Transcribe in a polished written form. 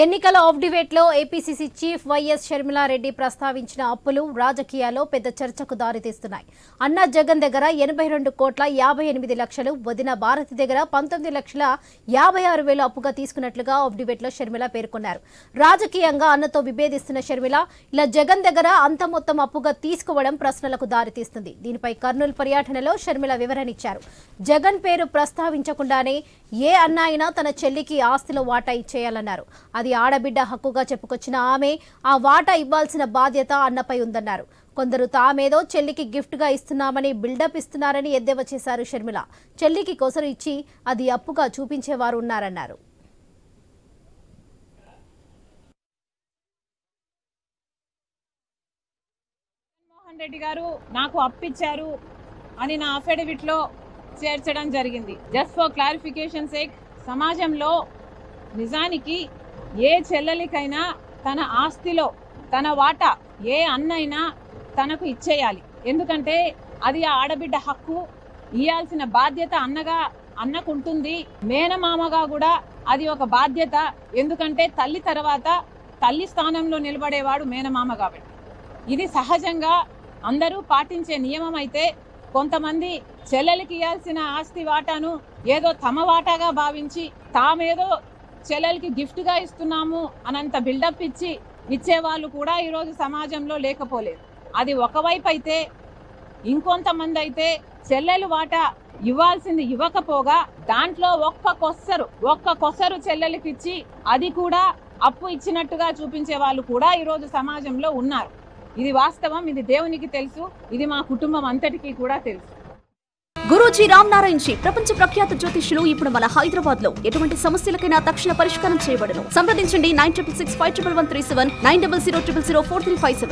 ఎన్నికల of debate లో APCC chief YS Sharmila Reddy ప్రస్తావించిన అప్పులు రాజకీయాల్లో పెద్ద చర్చకు దారితీస్తున్నాయి. అన్న జగన్ దగ్గర 82,58,00,000, వదిన భారతి దగ్గర 19,56,000 అప్పుగా తీసుకున్నట్లుగా ఆఫ్ డిబేట్ లో షర్మిల పేర్కొన్నారు. రాజకీయంగా అన్నతో విభేదిస్తున్న షర్మిల ఇలా జగన్ దగ్గర అంత మొత్తం అప్పుగా తీసుకోవడం ప్రశ్నలకు దారితీస్తుంది. దీనిపై కర్నూలు పర్యటనలో షర్మిల వివరణ ఇచ్చారు. జగన్ పేరు ప్రస్తావించకుండానే ఏ అన్న అయినా తన చెల్లికి ఆస్తిలో వాటా ఇచ్చేయాలన్నారు. అది ఆడబిడ్డ హక్కుగా చెప్పుకొచ్చిన ఆమె ఆ వాటా ఇవ్వాల్సిన బాధ్యత అన్నపై ఉందన్నారు. కొందరు తామేదో చెల్లికి గిఫ్ట్ గా ఇస్తున్నామని బిల్డప్ ఇస్తున్నారని ఎద్దేవా చేశారు షర్మిల. చెల్లికి కొసరు ఇచ్చి అది అప్పుగా చూపించేవారు ఉన్నారన్నారు. జగన్మోహన్ రెడ్డి గారు నాకు అప్పిచ్చారు అని నా అఫిడవిట్ లో చేర్చడం జరిగింది. జస్ట్ ఫర్ క్లారిఫికేషన్ సేక్, సమాజంలో నిజానికి ఏ చెల్లెలికైనా తన ఆస్తిలో తన వాటా ఏ అన్నైనా తనకు ఇచ్చేయాలి. ఎందుకంటే అది ఆ ఆడబిడ్డ హక్కు. ఇయ్యాల్సిన బాధ్యత అన్నకుంటుంది. మేనమామగా కూడా అది ఒక బాధ్యత. ఎందుకంటే తల్లి తర్వాత తల్లి స్థానంలో నిలబడేవాడు మేనమామ. కాబట్టి ఇది సహజంగా అందరూ పాటించే నియమం. అయితే కొంతమంది చెల్లెలికి ఇవ్వాల్సిన ఆస్తి వాటాను ఏదో తమ వాటాగా భావించి తామేదో చెల్లెలకి గిఫ్ట్ గా ఇస్తున్నాము అనంత బిల్డప్ ఇచ్చి ఇచ్చేవాళ్ళు కూడా ఈరోజు సమాజంలో లేకపోలేదు. అది ఒకవైపు అయితే, ఇంకొంతమంది అయితే చెల్లెలు వాటా ఇవ్వాల్సింది ఇవ్వకపోగా దాంట్లో ఒక్క కొసరు చెల్లెలకి ఇచ్చి అది కూడా అప్పు ఇచ్చినట్టుగా చూపించే వాళ్ళు కూడా ఈరోజు సమాజంలో ఉన్నారు. ఇది వాస్తవం. ఇది దేవునికి తెలుసు. ఇది మా కుటుంబం అంతటికీ కూడా తెలుసు. గురూజీ రామ్ నారాయణ్ జీ ప్రపంచ ప్రఖ్యాత జ్యోతిష్యులు ఇప్పుడు మన హైదరాబాద్ లో ఎటువంటి సమస్యలకైనా తక్షణ పరిష్కారం చేయబడును. సంప్రదించండి 96651137 9000004357.